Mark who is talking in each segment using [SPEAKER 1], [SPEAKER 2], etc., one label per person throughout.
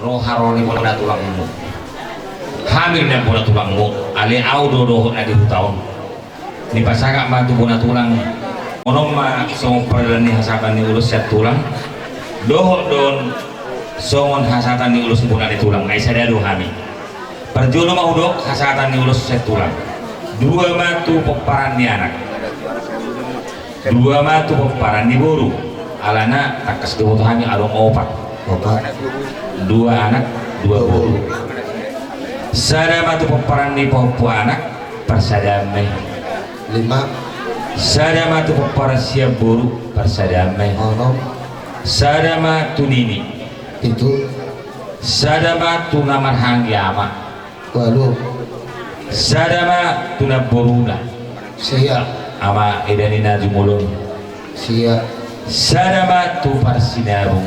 [SPEAKER 1] roharoni puna tulangmu hamil dan puna tulangmu ali au dodo na di hutaon ni pasaka matu puna tulang onom ma song perlani hasakan ni ulus set tulang doho don songon hasatan ni ulus puna di tulang ai sadado hamil perjuno mau dok hasatan ni ulus set tulang dua matu peparan ni anak dua matu peparan ni buru alana takas kebutuhannya alung opat dua anak dua buru sada matu peparan ni popo anak persadame
[SPEAKER 2] lima
[SPEAKER 1] sada matu peparan siap buru persadame sada matu nini
[SPEAKER 2] itu
[SPEAKER 1] sada matu namar hangyama
[SPEAKER 2] lalu
[SPEAKER 1] sadama tuna boruna
[SPEAKER 2] siap
[SPEAKER 1] ama edanina jumulun
[SPEAKER 2] siap
[SPEAKER 1] sadama tu parsinarung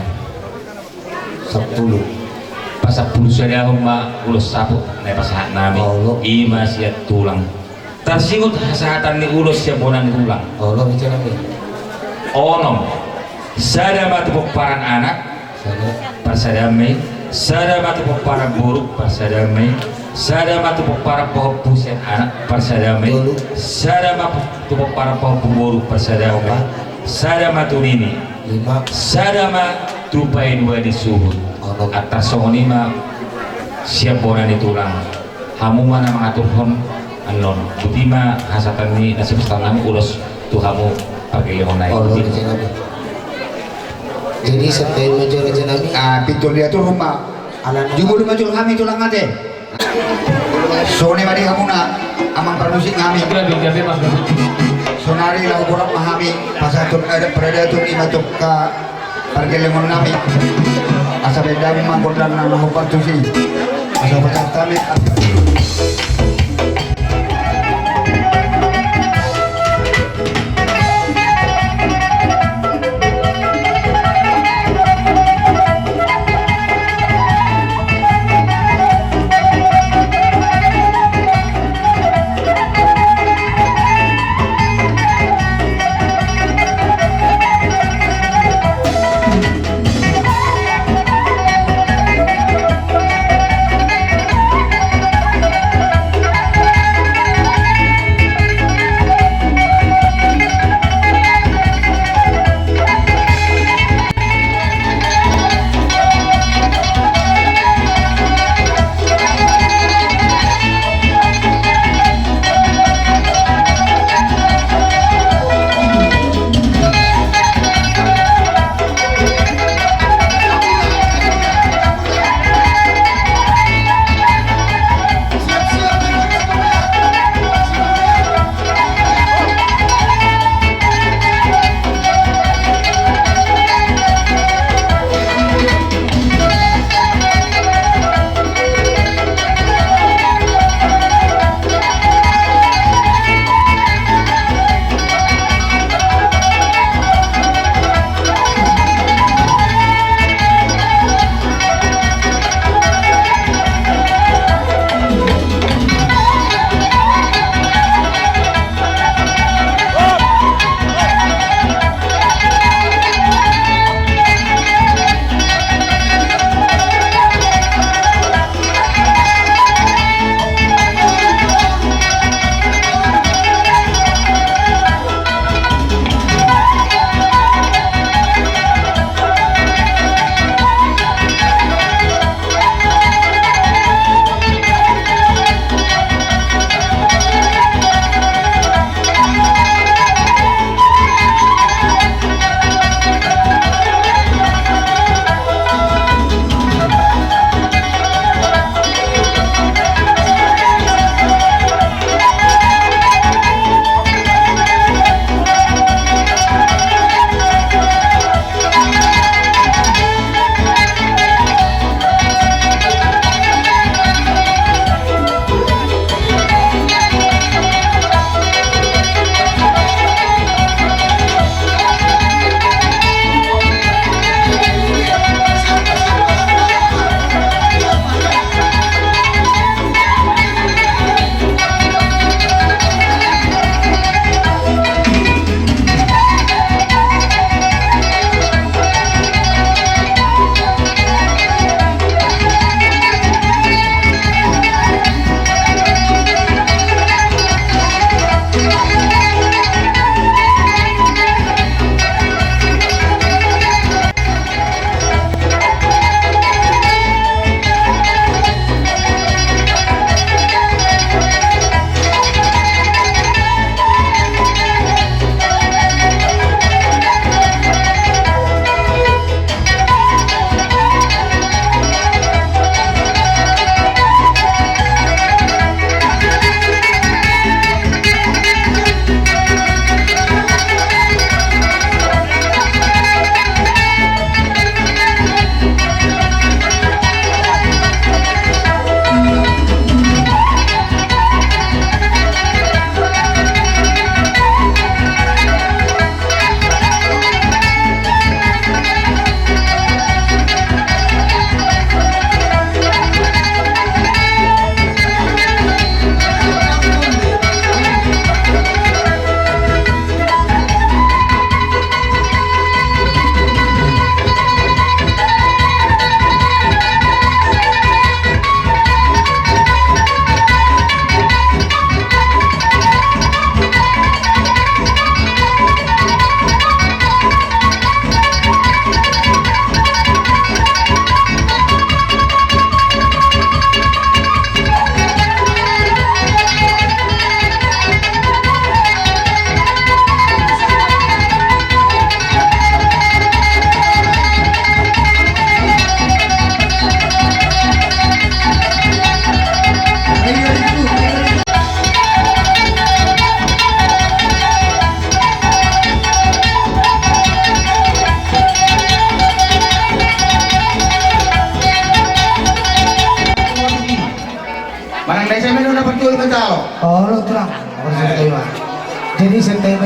[SPEAKER 2] 10
[SPEAKER 1] pasapuluh sadahum ma ulus saput na pasahat nami
[SPEAKER 2] Allah.
[SPEAKER 1] ima siat tulang tersingut hasahatan ni ulus siap bonan tulang
[SPEAKER 2] Allah bicara nih
[SPEAKER 1] onom sadama tu peparan anak
[SPEAKER 2] sana
[SPEAKER 1] persadame sadama tu peparan buruk persadame sadama tu para pohon pusen anak persadame sadama tu para pohon buru persadame sadama tu nini
[SPEAKER 2] lima
[SPEAKER 1] sadama tu pai dua di suhu atas songonima siap bonan di tulang hamu mana mengatur hon anon butima hasatan ni nasib setanami urus tu hamu pakai yang naik
[SPEAKER 2] Allah bicara nih jadi sampai majalah jenami
[SPEAKER 3] pitul dia tuh rumah
[SPEAKER 2] anak
[SPEAKER 3] jumur majul kami tulang ate sone mari hamuna amang permusik kami sonari lau kurang mahami pasatun ada predator imatuk ka pergelengon kami asa beda mangkodran nang hopar tusi asa pecat kami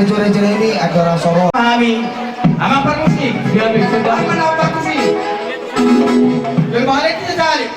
[SPEAKER 2] maju raja ini ada orang Solo.
[SPEAKER 4] Kami ama permisi biar sebelah mana permisi lebih balik kita cari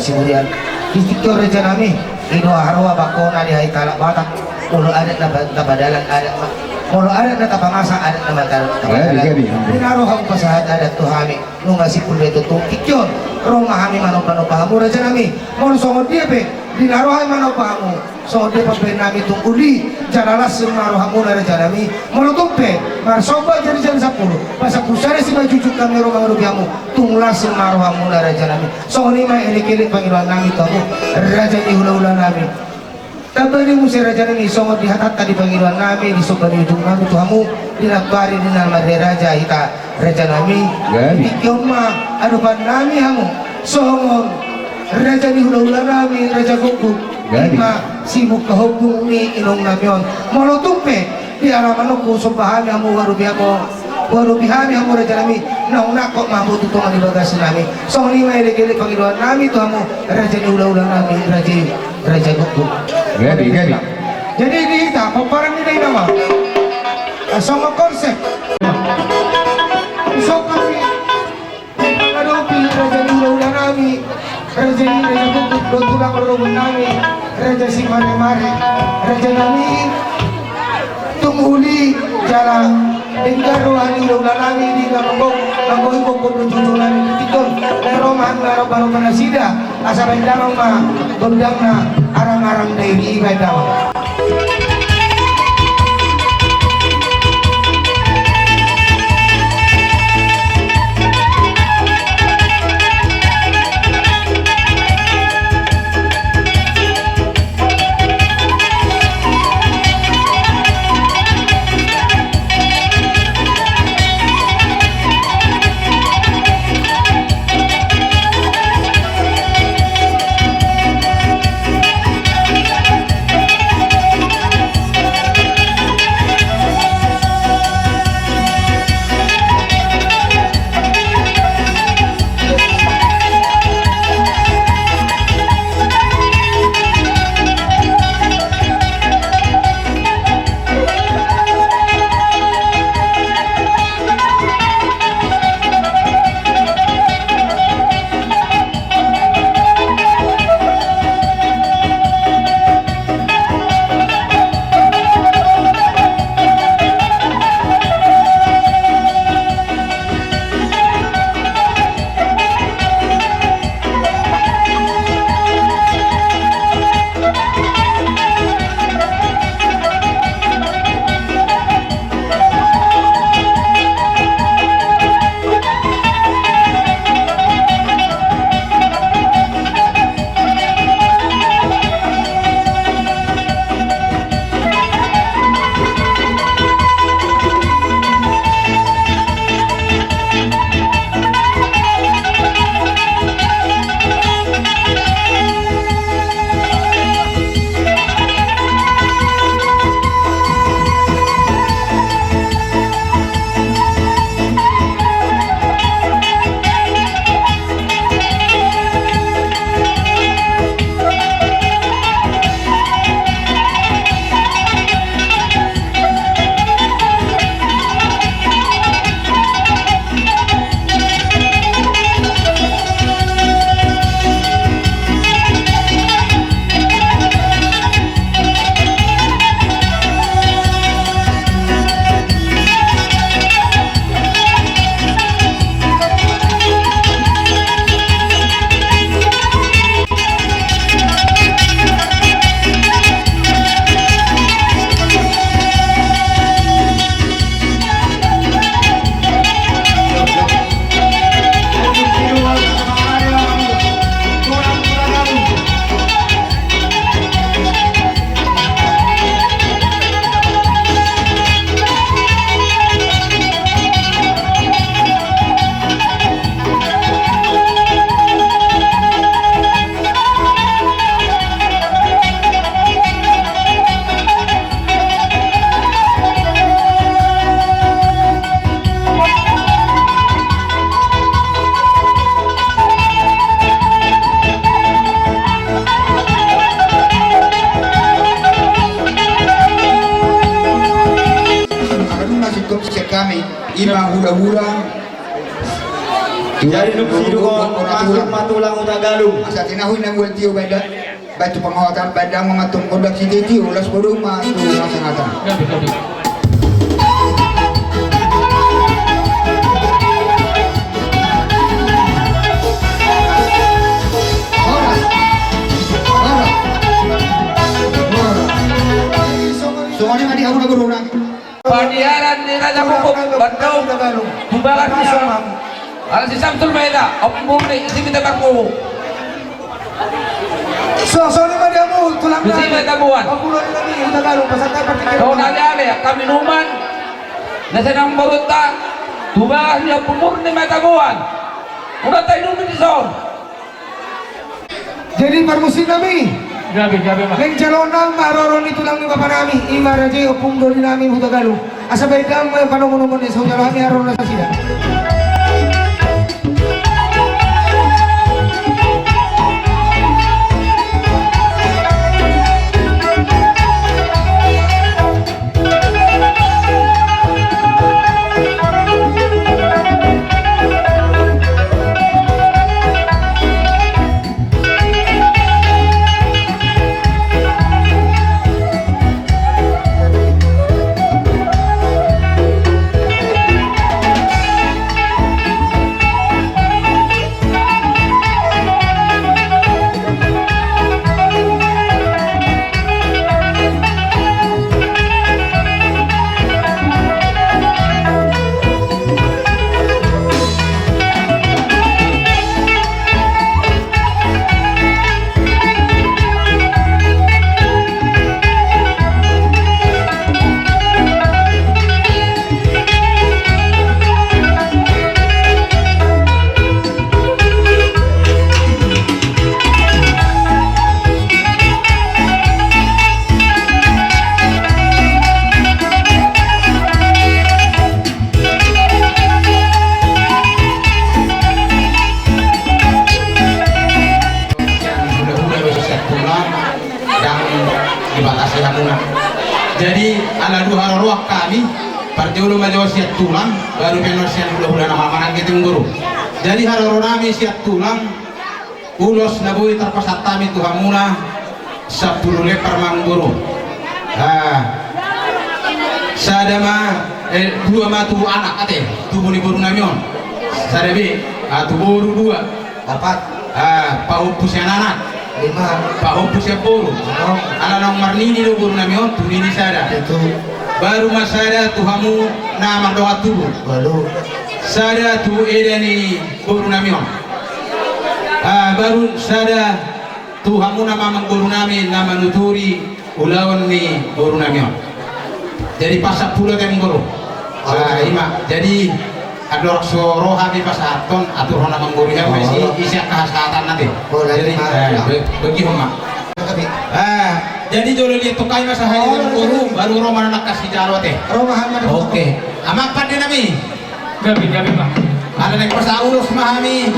[SPEAKER 2] Kemudian distiktor raja nami ino harwa bakona di haitala batak ulo adat na badalan adat ulo adat na tapangasa adat na badalan dinaro hang pasahat adat tuhami nung asipul beto tu kikyon roma hami manopahamu raja nami mon songo dia pe dinaro hang manopahamu so dia papen nami tung uli jaralas semaro hamu raja nami monotumpe marsoba jadi 10 masa pusare si majujuk kami roma rubiamu tunglas semaro hamu raja nami so ni mai elik-elik panggilan nami kamu raja di hula-hula nami tabani musi raja nami so di hatat tadi panggilan nami di sobat ujung nami tuhamu di nakbari di nama raja ita raja nami ikyon ma adupan nami hamu so raja di hula-hula nami raja guguk lima sibuk kehukum ni inong namion molotumpe di alaman ko sobahan hamu warubihami hamu raja nami nauna kok mampu tutungan di bagasi nami so ni may legeli panggilan nami tu hamu raja di hula-hula nami raja guguk
[SPEAKER 3] Gadi
[SPEAKER 2] jadi kita paparan ni nama sama konsep so kami adopi raja di hula-hula nami raja guguk tulang berubah nami raja si mare-mare raja nami tumuli jalan Engkau ani ulah nami di ngambong ngambong pun tujuh nami ketikon roman baru manasida asa bendamang ma gondangna arang-arang dari bendamang.
[SPEAKER 3] kami ima hula-hula
[SPEAKER 4] Jadi duksidukon masuk matulang utagalung.
[SPEAKER 3] asa tinahoy nang buat tiyo beda batu pengawatan badang mematung kodak si tiyo ulas boduma tu masangatan
[SPEAKER 4] Gabi.
[SPEAKER 3] soalnya madi aku guru orang
[SPEAKER 1] Padiaran ni Raja Bukuk Bandung Bubaran Islam Al si Samsul Maeda Opmum ni isi kita berkuhu
[SPEAKER 2] Soalnya mah dia mau tulang
[SPEAKER 1] Isi kita buat
[SPEAKER 2] Aku udah ini udah galung pasal tak berpikir.
[SPEAKER 1] Kau nali-ali kami numan Nasa nang baruta Bubaran niya pumur ni Metabuan Udah tayo numan di zon
[SPEAKER 2] Jadi permusim kami.
[SPEAKER 4] Gabi mah.
[SPEAKER 2] Neng calonang maroron itu lang ni bapak nami. Ima raja opung doni nami huta galung. Asa baikam panomo-nomo ni saudara kami aron na sa sida.
[SPEAKER 5] dibatasi hakuna. Jadi ala dua ruak kami partiulo majawa siat tulang baru penosian hula-hula nama manang kita guru. Jadi haroro nami siat tulang ulos nabui terpasatami tuhamuna 10 lepar mangguru. Sadama dua matu anak ate tubuh ni baru namion. Sadabi tu baru 2
[SPEAKER 2] Dapat
[SPEAKER 5] pau pusian anak
[SPEAKER 2] 5
[SPEAKER 5] pau pusian baru. Ala nang marnini do baru namion tu nini sada.
[SPEAKER 2] itu
[SPEAKER 5] Baru masada tuhamu nama doa tubuh.
[SPEAKER 2] baru
[SPEAKER 5] Sada tu edani baru namion. Baru sada tuhamu nama mangguru nami nama nuturi ulawan ni baru namion. Jadi pasak pula kan guru. Ima. Jadi ada orang suruh habis pas aton atur orang mengguru yang masih isi kesehatan nanti. Jadi bagi homa. Jadi jolo dia tukai masa hari mengguru baru Roma nak kasih jalo teh. Oke. Amak pada nami.
[SPEAKER 4] Gabi mah.
[SPEAKER 5] Ada yang pas urus mahami.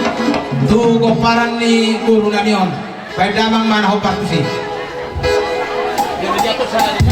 [SPEAKER 5] Tu goparan ni guru namion. Baik damang mana hopat tu sih. Jadi dia tu salah.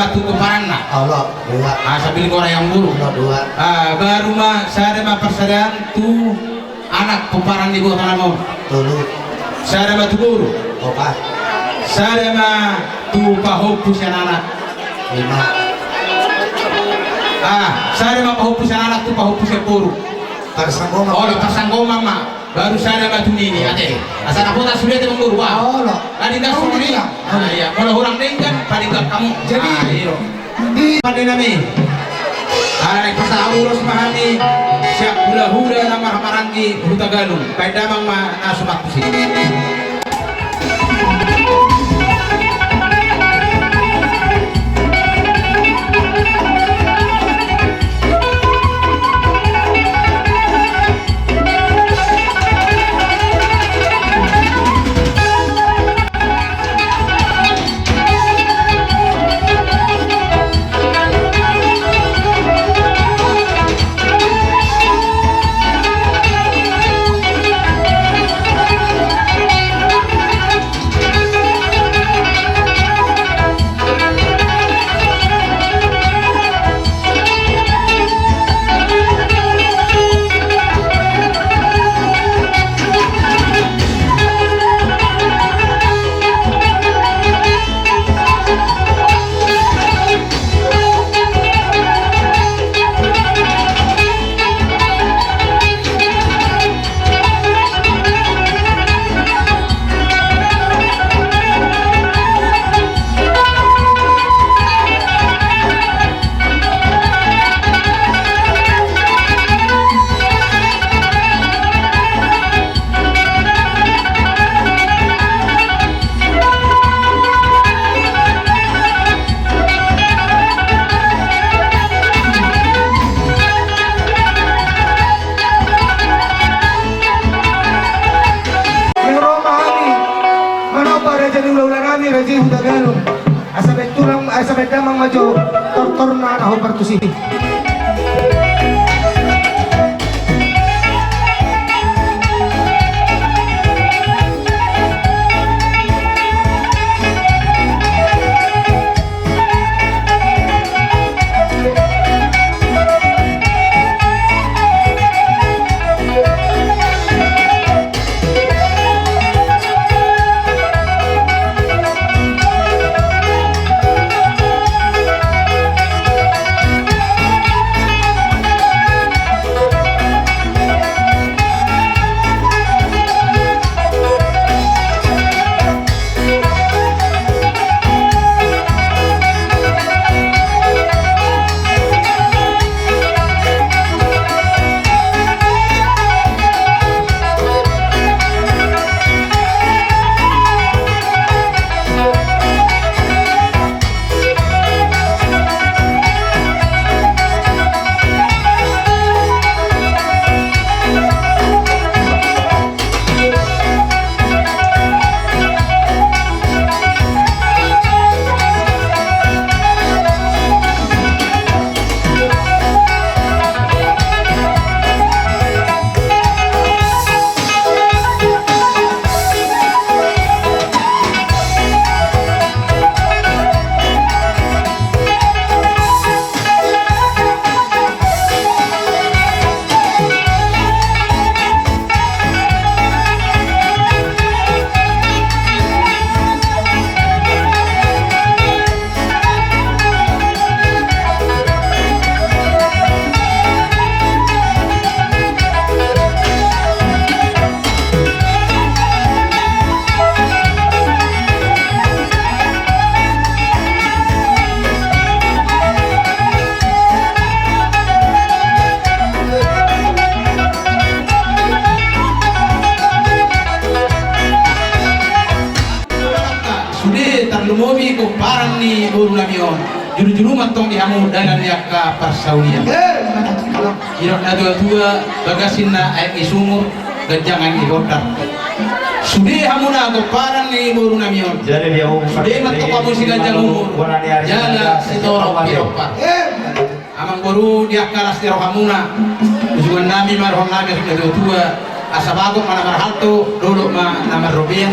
[SPEAKER 5] batu keparang nak.
[SPEAKER 2] Allah dua.
[SPEAKER 5] Sambil korang yang buruk.
[SPEAKER 2] Allah dua.
[SPEAKER 5] Baru mah saya mah persediaan tu anak peparang di bawah tanah mau.
[SPEAKER 2] Tulu.
[SPEAKER 5] Saya mah tu guru.
[SPEAKER 2] Opat.
[SPEAKER 5] Saya mah tu pahopus yang anak.
[SPEAKER 2] Lima.
[SPEAKER 5] Saya mah pahopus yang anak tu pahopus yang guru.
[SPEAKER 2] Pasanggoma.
[SPEAKER 5] Oh, pasanggoma mah. Baru saya mah tu ini ate. Asal aku tak sudah tu guru bah.
[SPEAKER 2] Allah.
[SPEAKER 5] Tadi dah semua ni. Iya. Kalau orang dengan paling kamu.
[SPEAKER 2] Jadi.
[SPEAKER 5] Di pada nami. Naik pasal urus mahani siap hula-hula nama Marangi Huta Galung kait damang ma nasumat pusing.
[SPEAKER 2] Raji Huta Galung asabet damang maju tortor na naho partusi.
[SPEAKER 5] Lumobi ko parang ni Guru Namion juru-juru matong dihamu dalam yaka persaulian irot na dua-dua bagasin na ayat isumur gajangan ihotar sudah hamuna ko parang ni Guru Namion
[SPEAKER 3] Jadi dia
[SPEAKER 5] sudah matong kamu si gajang umur jala sitorok piropa amang Guru diakala sitiro hamuna tujuan nami marhum nami sudah dua-dua asabago mana marhalto dulu ma nama Robin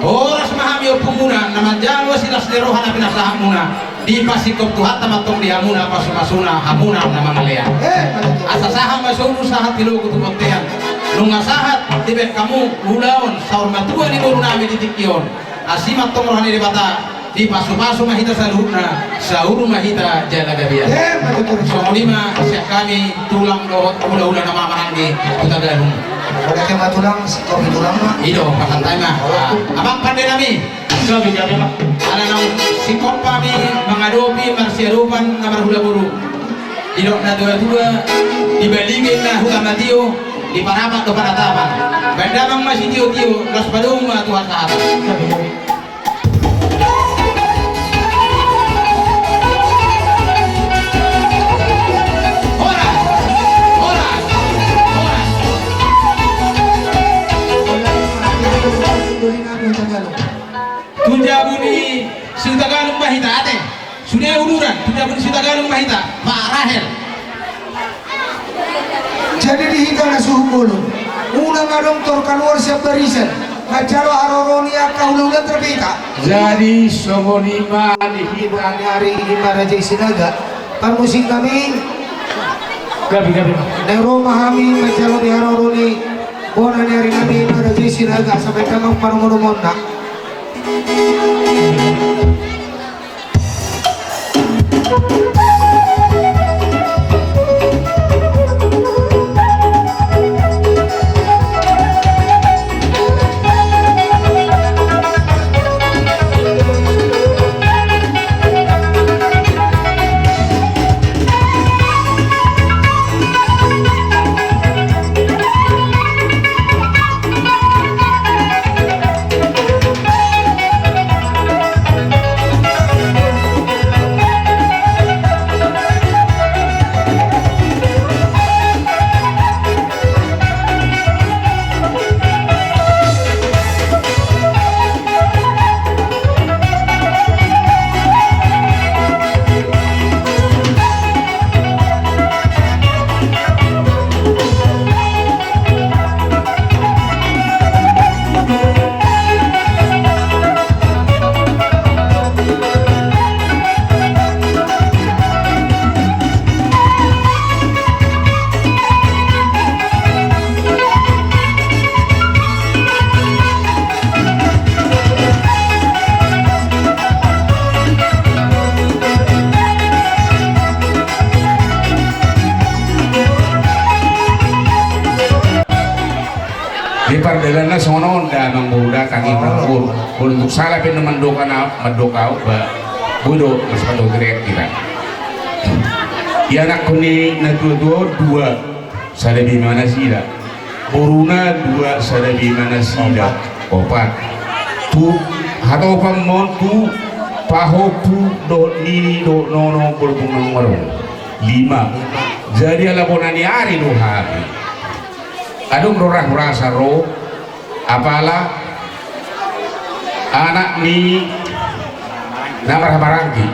[SPEAKER 5] oras mahami o pumuna naman jalwa sila sderohan na pinasahan muna di pasikop tuhat tamatong di hamuna pasuna hamuna na mga leya asa sahang masuru sahat tilo kutupotean nung asahat tibet kamu ulaon saur matua ni guru nami ditikyon asimat tong rohani di bata di pasu-pasu mahita saluhna sauru mahita jala gabian so lima siap kami tulang dohot ula-ula nama maranggi kutagalung
[SPEAKER 2] Udah kema tulang, kopi tulang mah.
[SPEAKER 5] ido pasantai mah abang pandai nami ada nang sikop kami mengadopi marsiarupan namar hula buru ido na dua-dua dibalingin na hula matio di parapat do paratapan bandamang masih tio-tio los padung tuhan sahabat Tunjabuni Sutagalung Mahita ate sudah ururan Tunjabuni Sutagalung Mahita Pak Rahel
[SPEAKER 2] Jadi dihita na suhu bulu. Una ngadong tor keluar siap barisan. Ngajaro aroroni akaulan terbita.
[SPEAKER 3] Jadi somonima
[SPEAKER 2] Hita ni hari ini Raja Sinaga. Permusik kami.
[SPEAKER 4] Gabi.
[SPEAKER 2] Nang rumah kami ngajaro di aroroni. Bona ni hari kami Raja Sinaga sampai kamang parumurumon na.
[SPEAKER 1] di pardalan na sono da mangbuda tangi manggur untuk salah pin mandoka na mandokau ba budo mas padu direct kita ya anak kuni na dua sadabi mana sila boruna dua sadabi mana sila opat tu hato pamon tu paho tu do nini do nono berbungang warung 5 jadi ala bonani ari do hari adung dorah rasa roh apalah anak ni namar barangki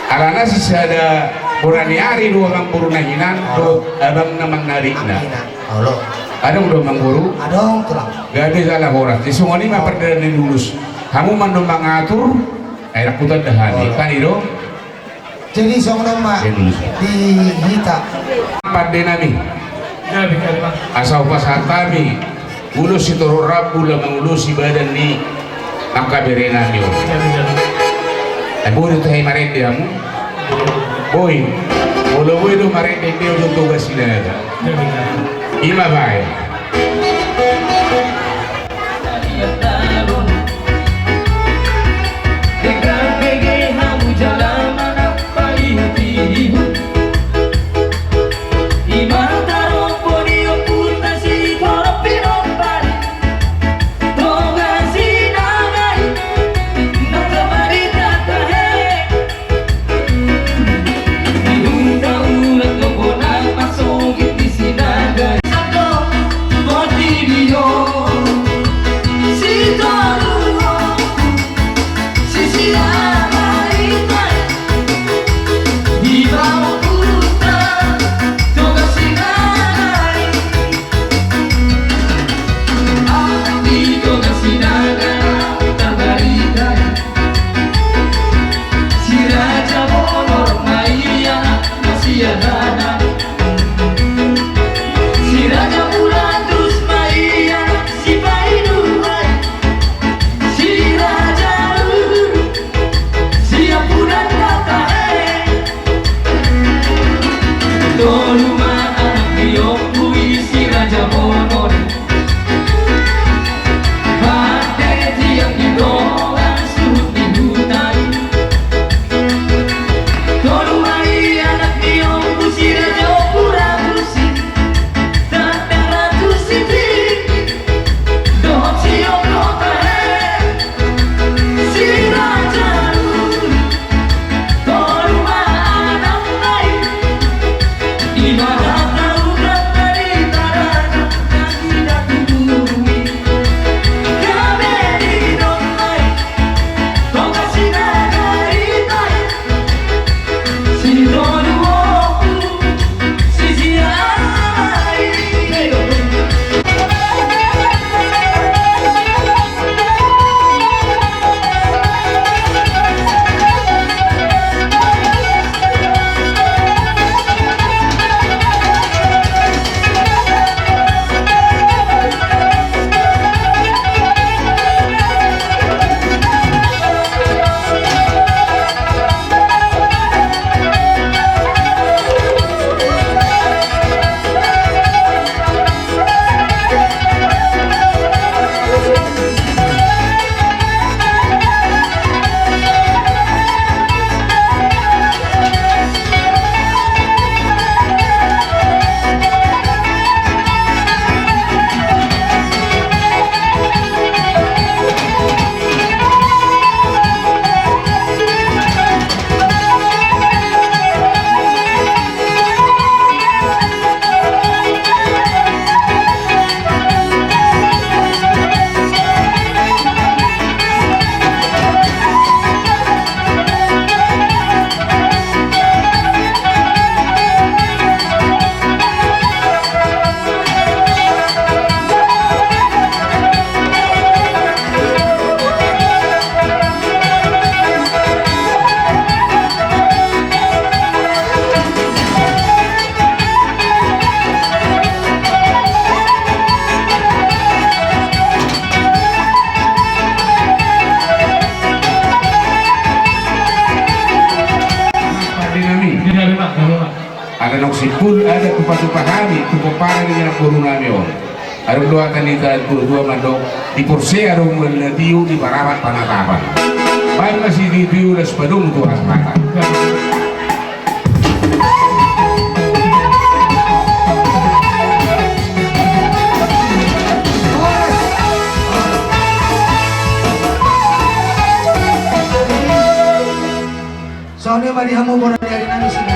[SPEAKER 1] alana sisada burani ari dua mang buru nahinan do abang namang narikna adung do mang buru
[SPEAKER 2] Adong tulang.
[SPEAKER 1] gade salah horas di sungoni mah perdana lulus kamu mandom mangatur air kutan dahani kan itu
[SPEAKER 2] Jadi seorang mak di hita.
[SPEAKER 1] Pandenami asal pasatami ulus itu rabu lah mengulusi badan ni angka berenami boy itu hai marende kamu boy kalau boy itu marende dia udah tugas sila ada ima baik
[SPEAKER 4] Grabe mak, grabe mak.
[SPEAKER 6] Ada noksipul, ada tupa-tupa kami, tupa parang dengan guru nami on. Ada dua kanita, dua mandok, di porse ada menetiu di barawat panatapan. Baik masih di tiu dan sepadung tuh rasmata.
[SPEAKER 2] Soalnya mah dihamu bola dari nami sini.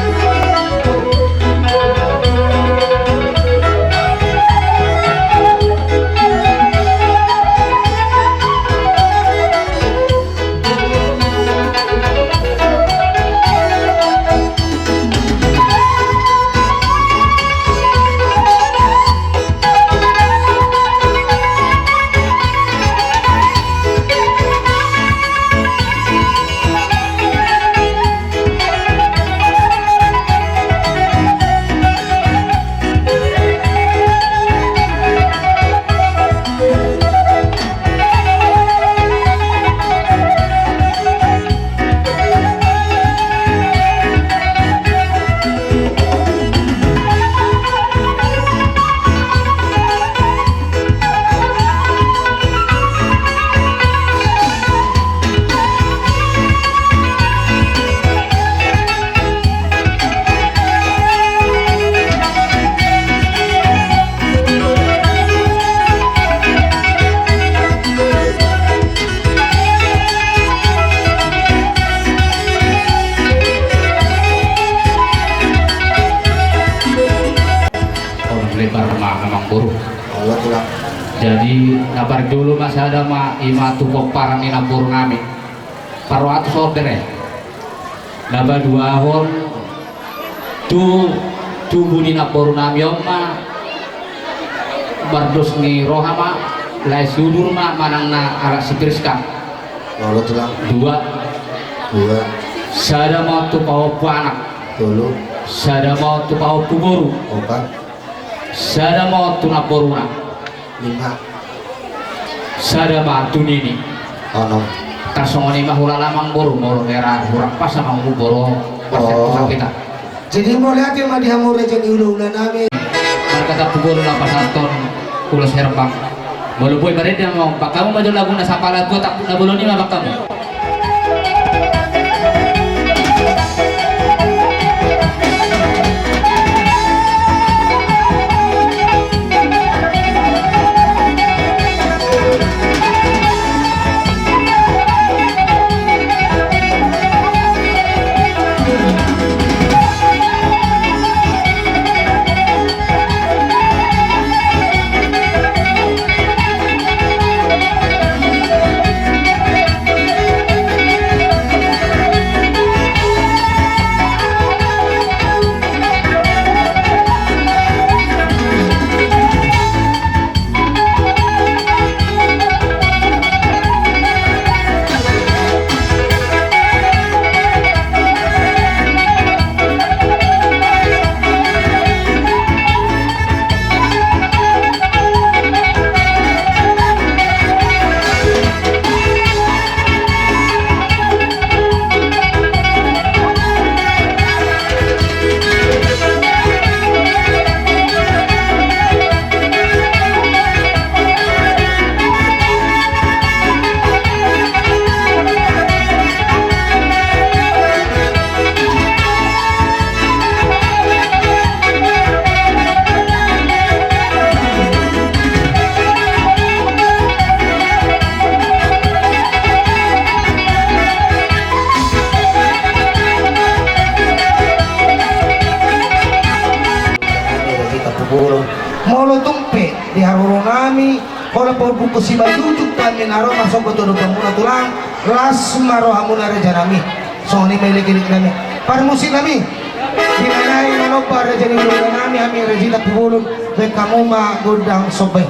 [SPEAKER 5] lebar memang buruk.
[SPEAKER 2] Allah tulang.
[SPEAKER 5] Jadi kabar dulu masih ada ima tukok parang ina burung nami. Parwat sorder ya. Naba dua hon tu bunina burung nami ma bardos ni rohama lai sudur manang na arak sipirska.
[SPEAKER 2] Allah tulang.
[SPEAKER 5] Dua sada mau tu pau anak.
[SPEAKER 2] Tulu.
[SPEAKER 5] Sada mau tu pau kuburu.
[SPEAKER 2] Opat.
[SPEAKER 5] Sada mau tu naporuna.
[SPEAKER 2] 5.
[SPEAKER 5] Sada bantu nini.
[SPEAKER 2] 6.
[SPEAKER 5] Tasongoni mah hula lamang boro era hurang pas sama boro pasir pusat kita.
[SPEAKER 2] Jadi mau lihat yang madi hamur aja di ulah nami.
[SPEAKER 5] Kata pukul 8 ton ulas herpang. Bolu boy bare dia mau bakamu maju lagu na sapala ko tak na boloni mah bakamu.
[SPEAKER 2] Molo tumpe di haruro nami kalau po buku si bajujuk kami naro masuk ke tuduh pemula tulang las maro hamuna reja nami soni melekirik nami parmusi nami di mana yang nano para reja ni nami kami rejita pubulun dan kamu ma godang sobe.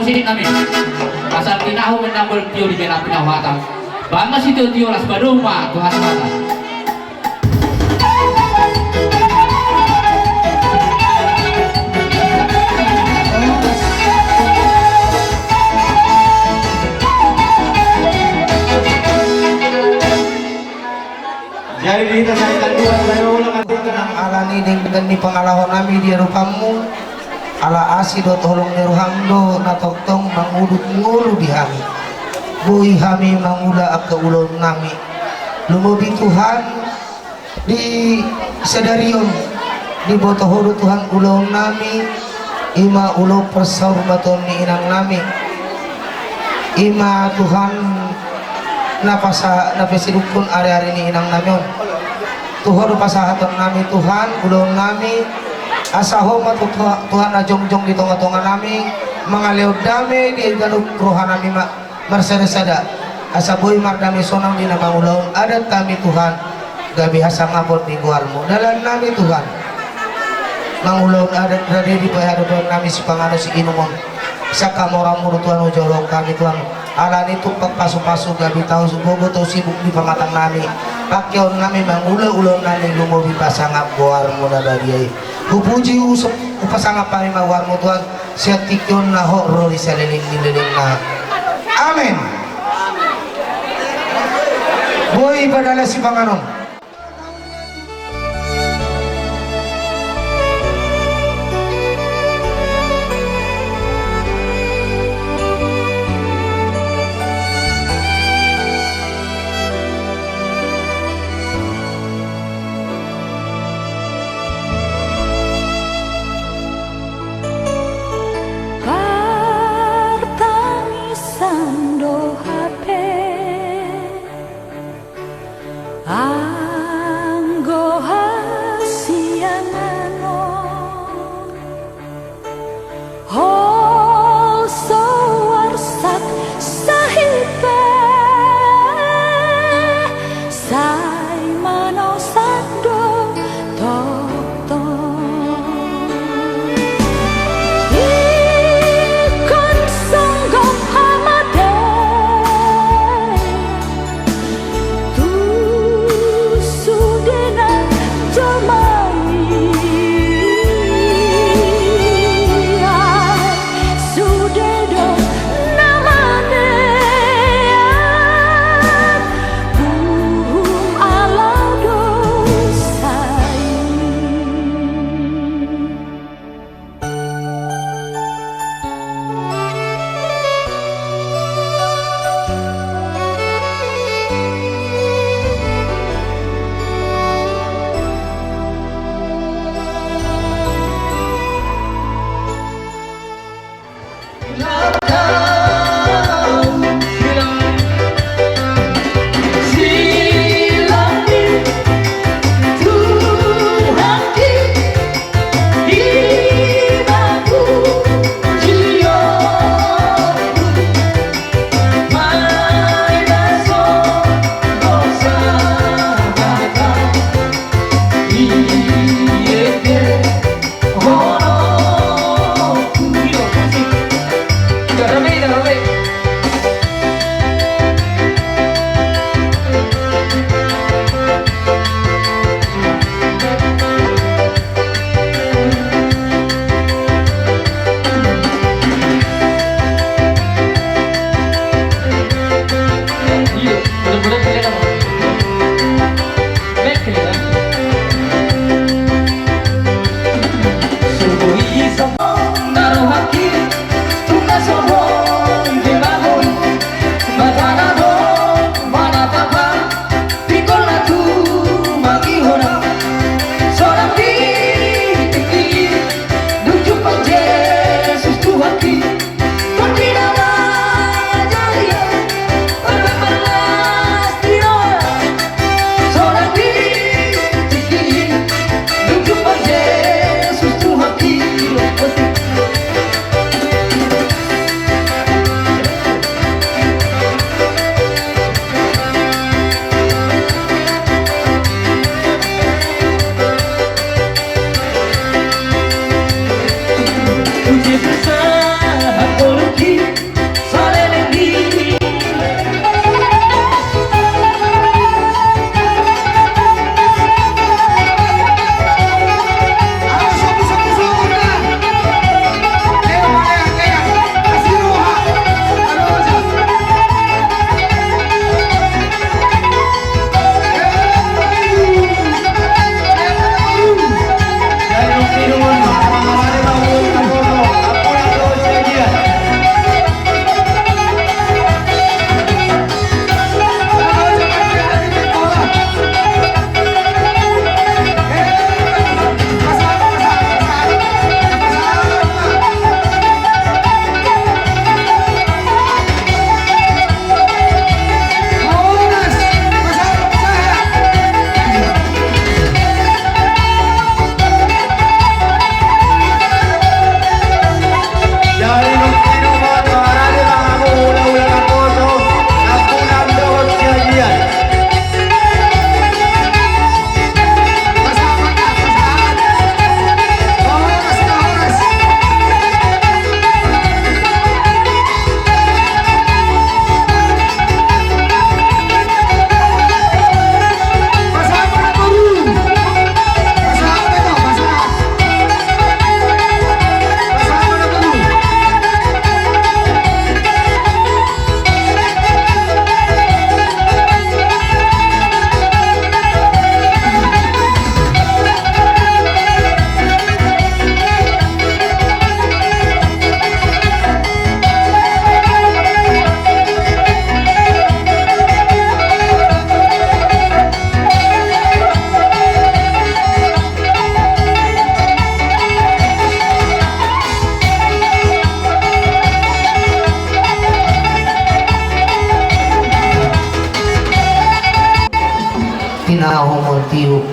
[SPEAKER 4] musik kami. Pasal pinahu menambal tio di bena pinahwatan. Bangga si tio las baduma Tuhan mata.
[SPEAKER 5] Jadi kita saya dua saya ulang
[SPEAKER 2] Tenang alani dengan ni pangalahon nami di rupamu ala asidot holong ni ruhamdo natoktong mangudut ngulu di hami bui hami mangula ak ulon nami lumubi Tuhan di sedarion di botohodo Tuhan ulon nami ima ulo persaubaton ni inang nami ima Tuhan napasidukun ari-ari ni inang namion Tuhan pasahaton nami Tuhan ulun nami asahoma Tuhan najong-jong di tonga-tonga nami mangaleod dami di ganug rohan nami marsada-sada asaboy mardami sonang di nama ulun adat kami Tuhan gabi hasa ngabot di guarmu dalam nami Tuhan mangulun adat berada di pahadapan nami si pangano si inumon saka moramu Tuhan ujolong kami Tuhan ala itu pasu-pasu gabi tahu subogo tau sibuk di pamatang nami pakyon nami mangula-ulon nami lumubi pasangap buar muna badiay hupuji upasangap kami mawar mo Tuhan siya tikyon na horro di sa liling-liling na amen boy padala si panganon. tiup.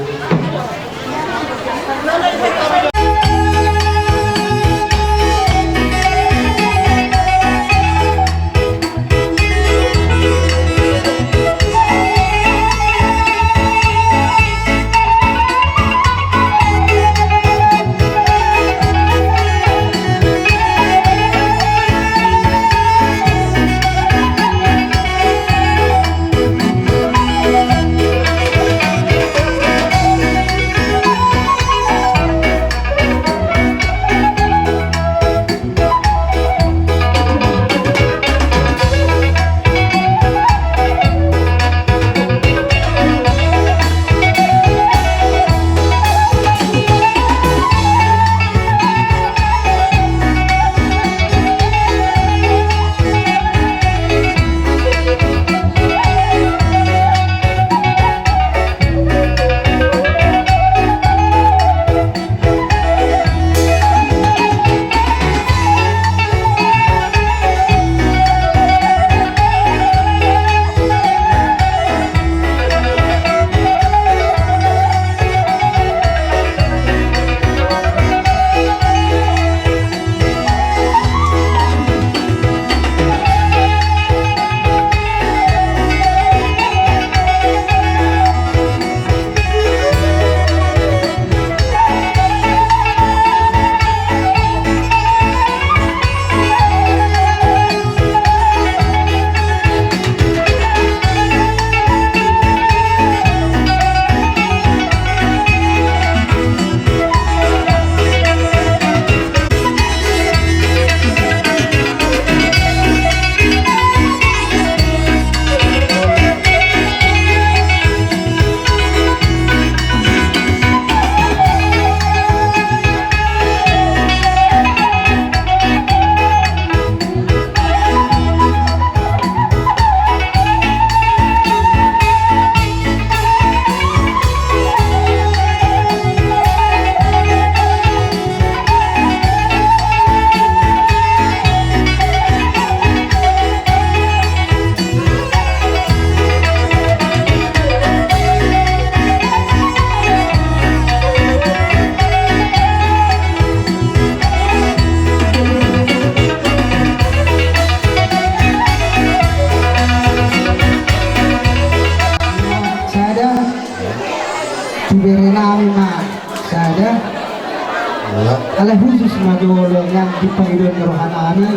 [SPEAKER 7] Ala khusus madolo yang di panggilan rohani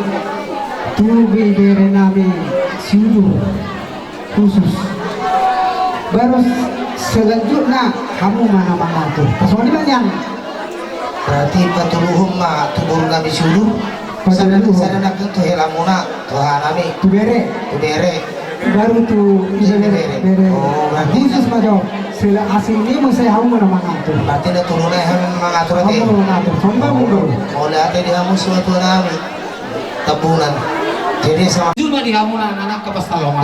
[SPEAKER 7] tu bibere nami siulu khusus baru selanjutnya kamu mana mengatur kesoalnya yang
[SPEAKER 2] Berarti patuluhum ma tubur kami suluh. Sana nak tu helamuna Tuhan kami
[SPEAKER 7] tu bere baru tu bere
[SPEAKER 2] Oh, berarti
[SPEAKER 7] khusus majo sila asing ini masih kamu mana mengatur
[SPEAKER 2] berarti na turunay ham mengatur ate.
[SPEAKER 7] kamu mengatur sombong mundur
[SPEAKER 2] Oleh ate di hamu suatu nami tabunan. Jadi sama
[SPEAKER 5] Cuma di hamunan anak ke pastalongan.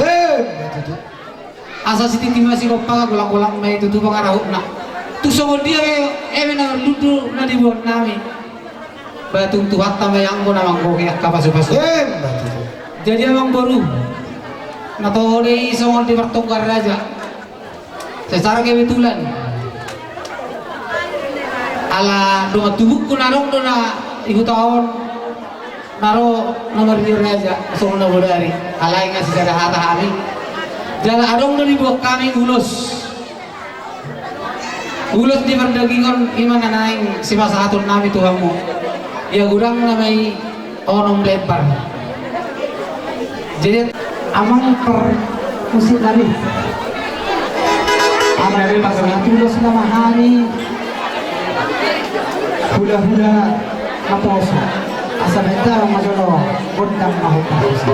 [SPEAKER 5] Asa si titi masih kopa gulang-gulang may itu tuh pengarahut nak. Tu sama dia na ludu na dibuat nami. Batung tuhat tambah yang ko namang ko kaya kapasu-pasu. Jadi emang baru. Nato di sama di pertungkar raja. Secara kebetulan. Ala dua tubuk ko narong do na ibu tahun naro nomor di raja soal nomor dari alai ngasih sejarah hata kami jalan adong dari buat kami ulos di perdagingan iman naing si masa hatun nami tuhamu ya gudang namai onom lebar jadi
[SPEAKER 7] amang per musik nabi amang pasangan tulos nama hari hula-hula maposo asa benta majolo gondang mahopaso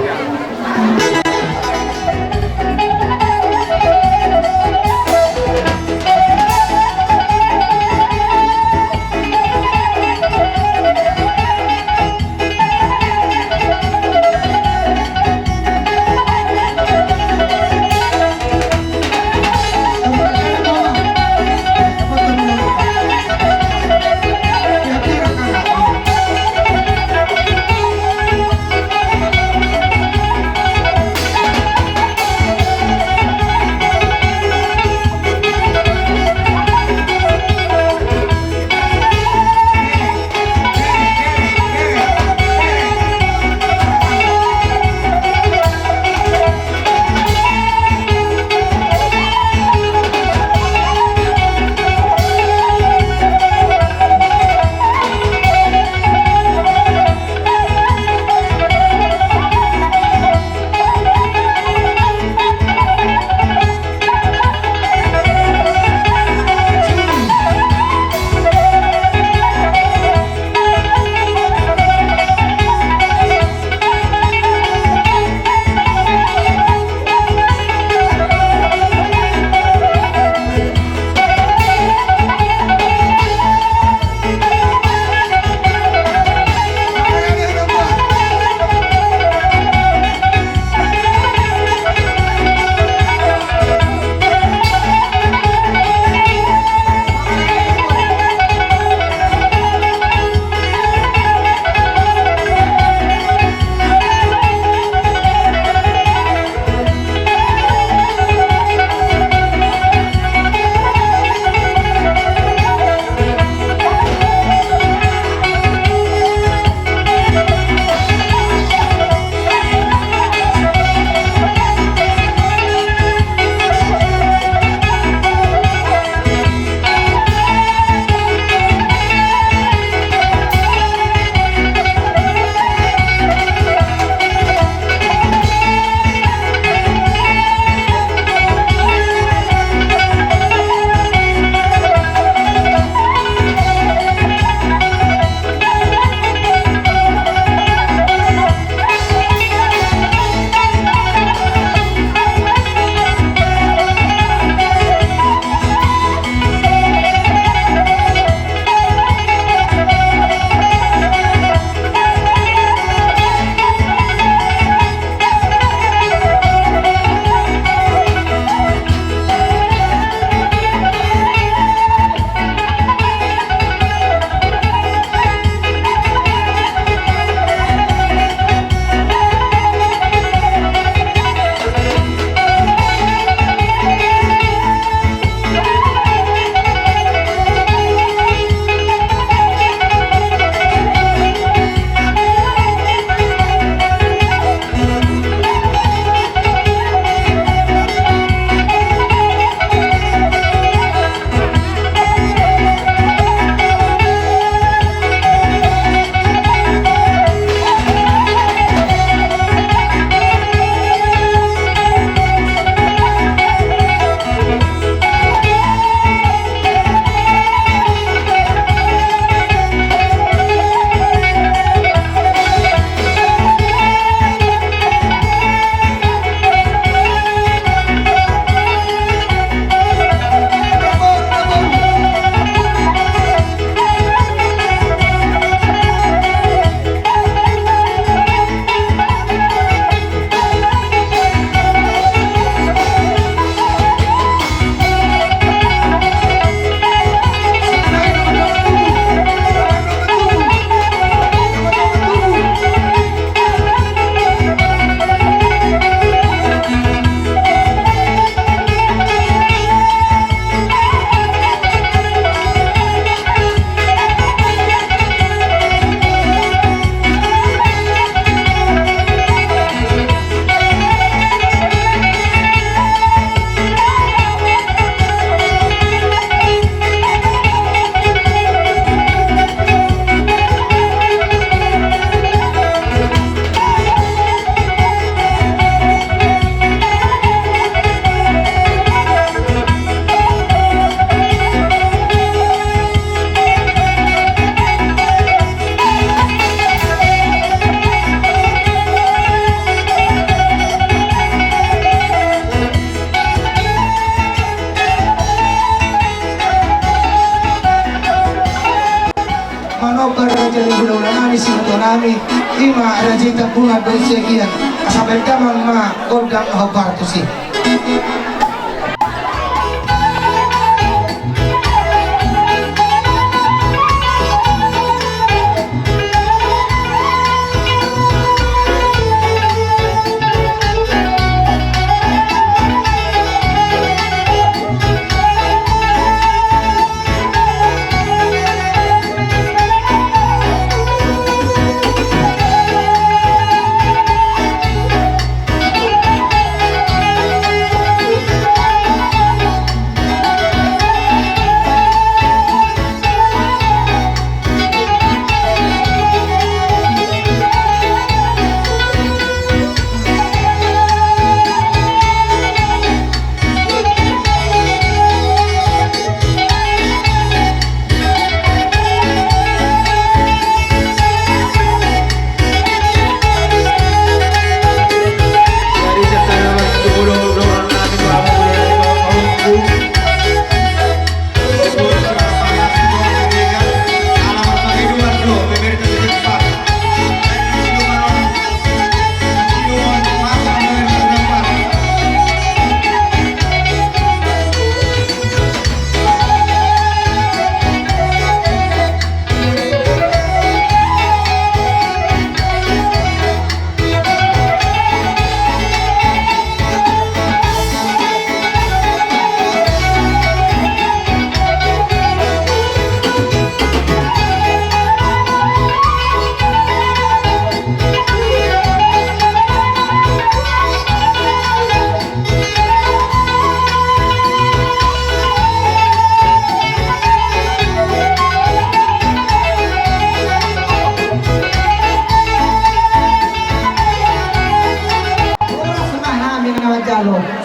[SPEAKER 2] nami ima rajita bunga dosegian sampai damang ma gondang hobar tu si.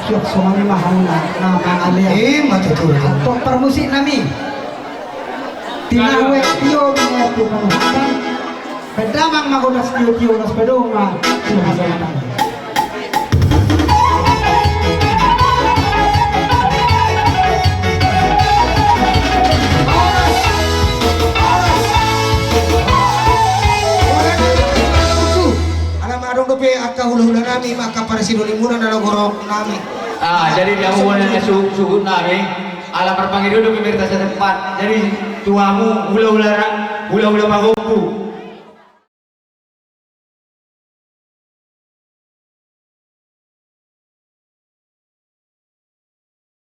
[SPEAKER 7] Syuk sumami mahal na mga
[SPEAKER 2] Matutulog.
[SPEAKER 7] Untuk permusik nami tinawek tiyo mga tumanuhan pedamang magunas tiyo nas pedoma tumahasan.
[SPEAKER 2] Alam adong dope akka hula-hula nami maka para sinolimunan na logorok nami.
[SPEAKER 4] Jadi dia mau suhut nami ala perpanggil dulu pemirsa setempat. Jadi tuamu hula-hula magungku